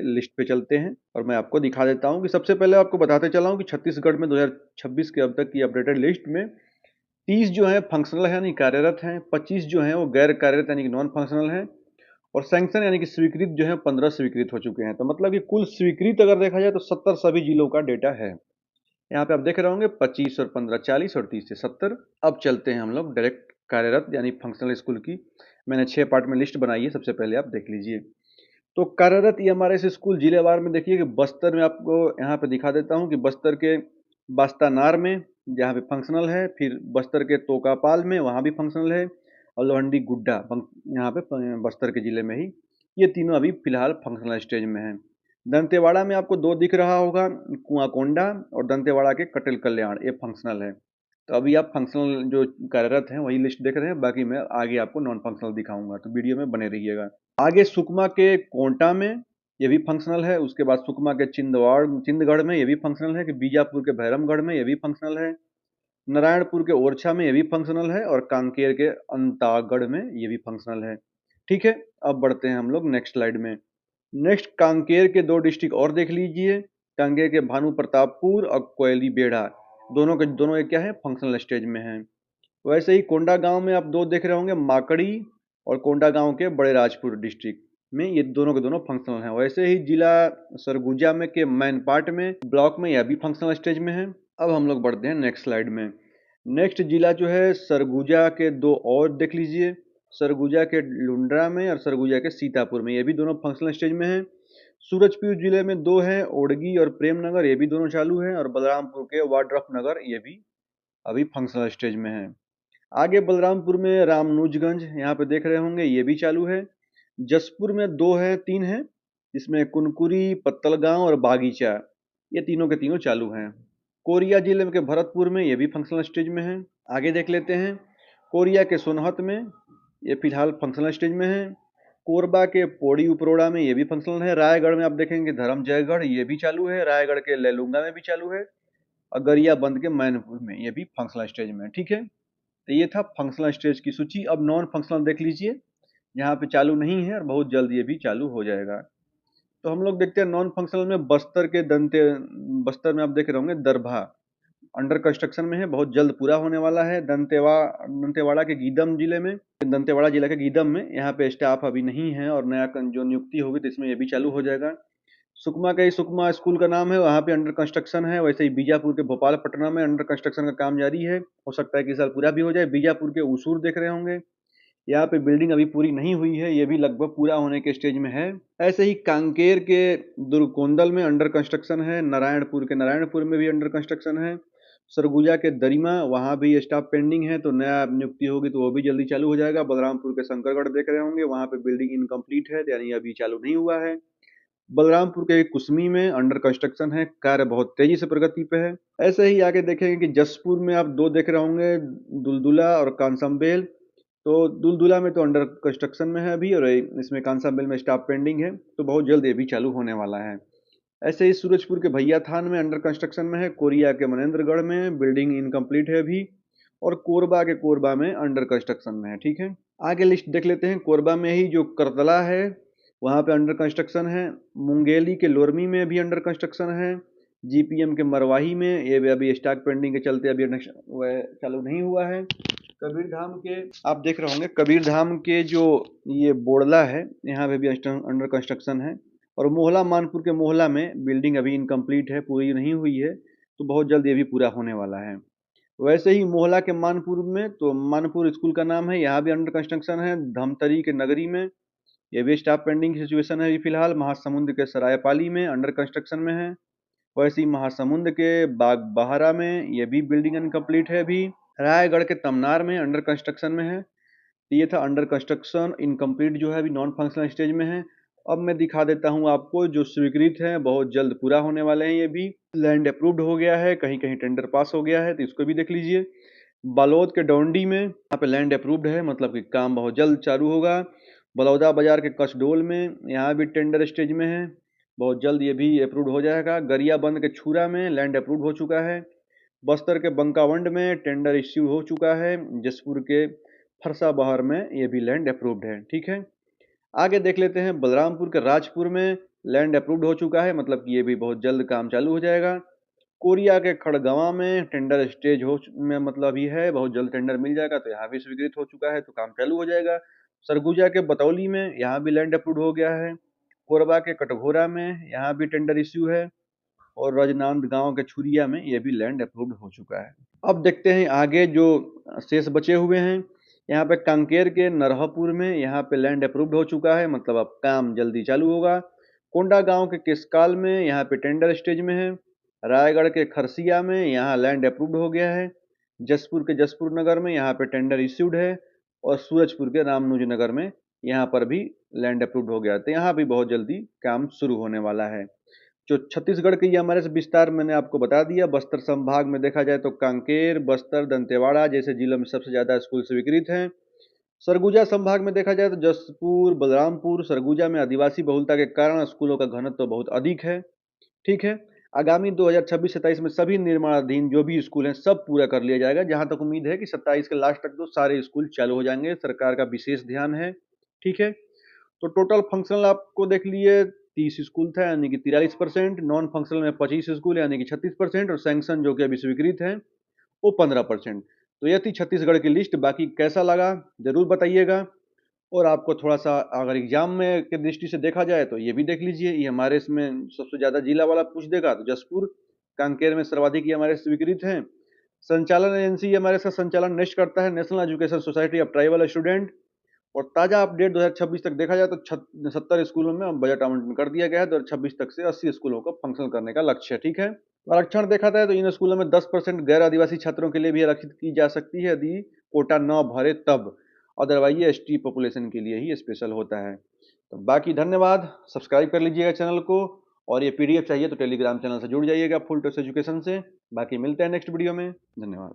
List पे चलते हैं और मैं आपको दिखा देता हूँ कि सबसे पहले आपको बताते चला हूँ कि छत्तीसगढ़ में 2026 के अब तक की अपडेटेड लिस्ट में 30 जो है फंक्शनल है यानी कार्यरत हैं, 25 जो है वो गैर कार्यरत यानी कि नॉन फंक्शनल हैं और सैंक्शन यानी कि स्वीकृत जो है 15 स्वीकृत हो चुके हैं। तो मतलब कि कुल स्वीकृत अगर देखा जाए तो 70 सभी जिलों का डेटा है। यहाँ पे आप देख रहे होंगे 25 और 15 40 और 30 से 70। अब चलते हैं हम लोग डायरेक्ट कार्यरत यानी फंक्शनल स्कूल की। मैंने 6 पार्ट में लिस्ट बनाई है, सबसे पहले आप देख लीजिए। तो कार्यरत EMRS स्कूल जिलेवार में देखिए कि बस्तर में आपको यहाँ पे दिखा देता हूँ कि बस्तर के बास्तानार में जहाँ पे फंक्शनल है, फिर बस्तर के तोकापाल में वहाँ भी फंक्शनल है और लोहंडी गुड्डा यहाँ पे बस्तर के जिले में ही, ये तीनों अभी फिलहाल फंक्शनल स्टेज में हैं। दंतेवाड़ा में आपको 2 दिख रहा होगा, कुआकोंडा और दंतेवाड़ा के कटेल कल्याण, ये फंक्शनल है। तो अभी आप फंक्शनल जो कार्यरत हैं वही लिस्ट देख रहे हैं, बाकी मैं आगे आपको नॉन फंक्शनल दिखाऊंगा, तो वीडियो में बने रहिएगा। आगे सुकमा के कोंटा में ये भी फंक्शनल है, उसके बाद सुकमा के चिंदगढ़ में ये भी फंक्शनल है, कि बीजापुर के भैरमगढ़ में ये भी फंक्शनल है, नारायणपुर के ओरछा में ये भी फंक्शनल है और कांकेर के अंतागढ़ में ये भी फंक्शनल है। ठीक है, अब बढ़ते हैं हम लोग नेक्स्ट स्लाइड में। नेक्स्ट कांकेर के 2 डिस्ट्रिक्ट और देख लीजिए, कांकेर के भानु प्रतापपुर और कोयली बेड़ा, दोनों के दोनों एक क्या है, फंक्शनल स्टेज में हैं। वैसे ही कोंडा गांव में आप 2 देख रहे होंगे, माकड़ी और कोंडा गांव के बड़े राजपुर डिस्ट्रिक्ट में, ये दोनों के दोनों फंक्शनल हैं। वैसे ही जिला सरगुजा में के मैनपाट में ब्लॉक में यह भी फंक्शनल स्टेज में है। अब हम लोग बढ़ते हैं नेक्स्ट स्लाइड में। नेक्स्ट जिला जो है सरगुजा के 2 और देख लीजिए, सरगुजा के लुंड्रा में और सरगुजा के सीतापुर में, ये भी दोनों फंक्शनल स्टेज में हैं। सूरजपुर जिले में 2 हैं, ओडगी और प्रेमनगर, ये भी दोनों चालू हैं और बलरामपुर के वाड्रफ नगर ये भी अभी फंक्शनल स्टेज में हैं। आगे बलरामपुर में रामनुजगंज यहाँ पे देख रहे होंगे, ये भी चालू है। जसपुर में 2 है 3 है, जिसमें कुनकुरी, पत्तलगांव और बागीचा, ये तीनों के तीनों चालू हैं। कोरिया जिले के भरतपुर में ये भी फंक्शनल स्टेज में है। आगे देख लेते हैं, कोरिया के सोनहत में ये फिलहाल फंक्शनल स्टेज में है। कोरबा के पौड़ी उपरोड़ा में ये भी फंक्शनल है। रायगढ़ में आप देखेंगे धर्मजयगढ़, ये भी चालू है। रायगढ़ के लेलुंगा में भी चालू है और गरियाबंद के मैनपुर में ये भी फंक्शनल स्टेज में है। ठीक है, तो ये था फंक्शनल स्टेज की सूची। अब नॉन फंक्शनल देख लीजिए, यहाँ पे चालू नहीं है और बहुत जल्द ये भी चालू हो जाएगा। तो हम लोग देखते हैं नॉन फंक्शनल में बस्तर में आप देख रहे होंगे दरभा अंडर कंस्ट्रक्शन में है, बहुत जल्द पूरा होने वाला है। दंतेवाड़ा के गीदम जिले में, दंतेवाड़ा जिला के गीदम में यहाँ पे स्टाफ अभी नहीं है और नया जो नियुक्ति होगी तो इसमें ये भी चालू हो जाएगा। सुकमा का ही सुकमा स्कूल का नाम है, वहाँ पे अंडर कंस्ट्रक्शन है। वैसे ही बीजापुर के भोपालपट्टनम में अंडर कंस्ट्रक्शन का काम जारी है, हो सकता है कि इस साल पूरा भी हो जाए। बीजापुर के उसूर देख रहे होंगे, यहाँ पे बिल्डिंग अभी पूरी नहीं हुई है, ये भी लगभग पूरा होने के स्टेज में है। ऐसे ही कांकेर के दुर्गकोंदल में अंडर कंस्ट्रक्शन है। नारायणपुर के नारायणपुर में भी अंडर कंस्ट्रक्शन है। सरगुजा के दरिमा, वहाँ भी स्टाफ पेंडिंग है, तो नया नियुक्ति होगी तो वो भी जल्दी चालू हो जाएगा। बलरामपुर के शंकरगढ़ देख रहे होंगे, वहाँ पे बिल्डिंग इनकम्प्लीट है, यानी अभी चालू नहीं हुआ है। बलरामपुर के कुसमी में अंडर कंस्ट्रक्शन है, कार्य बहुत तेजी से प्रगति पे है। ऐसे ही आगे देखेंगे कि जसपुर में आप 2 देख रहे होंगे, दुलदुला और कांसमबेल। तो दुलदुला में तो अंडर कंस्ट्रक्शन में है अभी और इसमें कांसाबेल में स्टाफ पेंडिंग है, तो बहुत जल्द ये भी चालू होने वाला है। ऐसे ही सूरजपुर के भैया थान में अंडर कंस्ट्रक्शन में है। कोरिया के मनेन्द्रगढ़ में बिल्डिंग इनकम्प्लीट है अभी और कोरबा के कोरबा में अंडर कंस्ट्रक्शन में है। ठीक है, आगे लिस्ट देख लेते हैं। कोरबा में ही जो करतला है वहाँ पे अंडर कंस्ट्रक्शन है। मुंगेली के लोरमी में भी अंडर कंस्ट्रक्शन है। GPM के मरवाही में ये भी अभी स्टॉक पेंडिंग के चलते अभी चालू नहीं हुआ है। कबीरधाम के आप देख रहे होंगे, कबीरधाम के जो ये बोड़ला है यहाँ पे भी अंडर कंस्ट्रक्शन है। और मोहला मानपुर के मोहला में बिल्डिंग अभी इनकम्प्लीट है, पूरी नहीं हुई है, तो बहुत जल्द ये भी पूरा होने वाला है। वैसे ही मोहला के मानपुर में, तो मानपुर स्कूल का नाम है, यहाँ भी अंडर कंस्ट्रक्शन है। धमतरी के नगरी में ये भी स्टाफ पेंडिंग की सिचुएशन है अभी फिलहाल। महासमुंद के सरायपाली में अंडर कंस्ट्रक्शन में है। वैसे ही महासमुंद के बाग बहारा में ये भी बिल्डिंग इनकम्प्लीट है अभी। रायगढ़ के तमनार में अंडर कंस्ट्रक्शन में है। ये था अंडर कंस्ट्रक्शन, इनकम्प्लीट जो है अभी नॉन फंक्शनल स्टेज में है। अब मैं दिखा देता हूँ आपको जो स्वीकृत है, बहुत जल्द पूरा होने वाले हैं। ये भी लैंड अप्रूव्ड हो गया है, कहीं कहीं टेंडर पास हो गया है, तो इसको भी देख लीजिए। बालोद के डौंडी में यहाँ पे लैंड अप्रूव्ड है, मतलब कि काम बहुत जल्द चालू होगा। बलौदा बाजार के कसडोल में यहाँ भी टेंडर स्टेज में है, बहुत जल्द ये भी अप्रूव्ड हो जाएगा। गरियाबंद के छुरा में लैंड अप्रूव्ड हो चुका है। बस्तर के बंकावंड में टेंडर इश्यू हो चुका है। जसपुर के फरसा बहर में ये भी लैंड अप्रूव्ड है। ठीक है, आगे देख लेते हैं बलरामपुर के राजपुर में लैंड अप्रूव्ड हो चुका है, मतलब कि ये भी बहुत जल्द काम चालू हो जाएगा। कोरिया के खड़गवां में टेंडर स्टेज में मतलब अभी है, बहुत जल्द टेंडर मिल जाएगा, तो यहाँ भी स्वीकृत हो चुका है, तो काम चालू हो जाएगा। सरगुजा के बतौली में यहाँ भी लैंड अप्रूव्ड हो गया है। कोरबा के कटघोरा में यहाँ भी टेंडर इश्यू है, और रजनांद गांव के छुरिया में ये भी लैंड अप्रूव्ड हो चुका है। अब देखते हैं आगे जो शेष बचे हुए हैं। यहाँ पे कांकेर के नरहपुर में यहाँ पे लैंड अप्रूव्ड हो चुका है, मतलब अब काम जल्दी चालू होगा। कोंडा गांव के किसकाल में यहाँ पे टेंडर स्टेज में है। रायगढ़ के खरसिया में यहाँ लैंड अप्रूव्ड हो गया है। जसपुर के जसपुर नगर में यहाँ पे टेंडर इश्यूड है, और सूरजपुर के रामनुज नगर में यहाँ पर भी लैंड अप्रूव्ड हो गया, तो यहाँ भी बहुत जल्दी काम शुरू होने वाला है। जो छत्तीसगढ़ के ये हमारे से विस्तार मैंने आपको बता दिया। बस्तर संभाग में देखा जाए तो कांकेर, बस्तर, दंतेवाड़ा जैसे जिलों में सबसे ज्यादा स्कूल स्वीकृत हैं। सरगुजा संभाग में देखा जाए तो जसपुर, बलरामपुर, सरगुजा में आदिवासी बहुलता के कारण स्कूलों का घनत्व तो बहुत अधिक है। ठीक है, आगामी 2026-27 में सभी निर्माणाधीन जो भी स्कूल हैं सब पूरा कर लिया जाएगा। जहां तक उम्मीद है कि 27 के लास्ट तक तो सारे स्कूल चालू हो जाएंगे, सरकार का विशेष ध्यान है। ठीक है, तो टोटल फंक्शनल आपको देख लिए 30 स्कूल था, यानी कि 43%, नॉन फंक्शनल में 25 स्कूल यानी कि 36%, और सैंक्शन जो कि अभी स्वीकृत है वो 15%। तो यह थी छत्तीसगढ़ की लिस्ट। बाकी कैसा लगा जरूर बताइएगा। और आपको थोड़ा सा अगर एग्जाम में के दृष्टि से देखा जाए तो ये भी देख लीजिए, ये हमारे इसमें सबसे ज्यादा जिला वाला पूछ देगा तो जसपुर, कांकेर में सर्वाधिक ये हमारे स्वीकृत हैं। संचालन एजेंसी हमारे साथ संचालन नेक्स्ट करता है national education society of tribal student. और ताजा अपडेट 2026 तक देखा जाए तो 70 स्कूलों में बजट आवंटन कर दिया गया है। 2026 तक से 80 स्कूलों को फंक्शनल करने का लक्ष्य है। ठीक है, आरक्षण देखा जाए तो इन स्कूलों में 10% गैर आदिवासी छात्रों के लिए भी आरक्षित की जा सकती है, यदि कोटा न भरे तब। अदरवाइज ये एसटी पॉपुलेशन के लिए ही स्पेशल होता है। तो बाकी धन्यवाद, सब्सक्राइब कर लीजिएगा चैनल को, और ये पीडीएफ चाहिए तो टेलीग्राम चैनल से जुड़ जाइएगा फुल टॉस एजुकेशन से। बाकी मिलते हैं नेक्स्ट वीडियो में, धन्यवाद।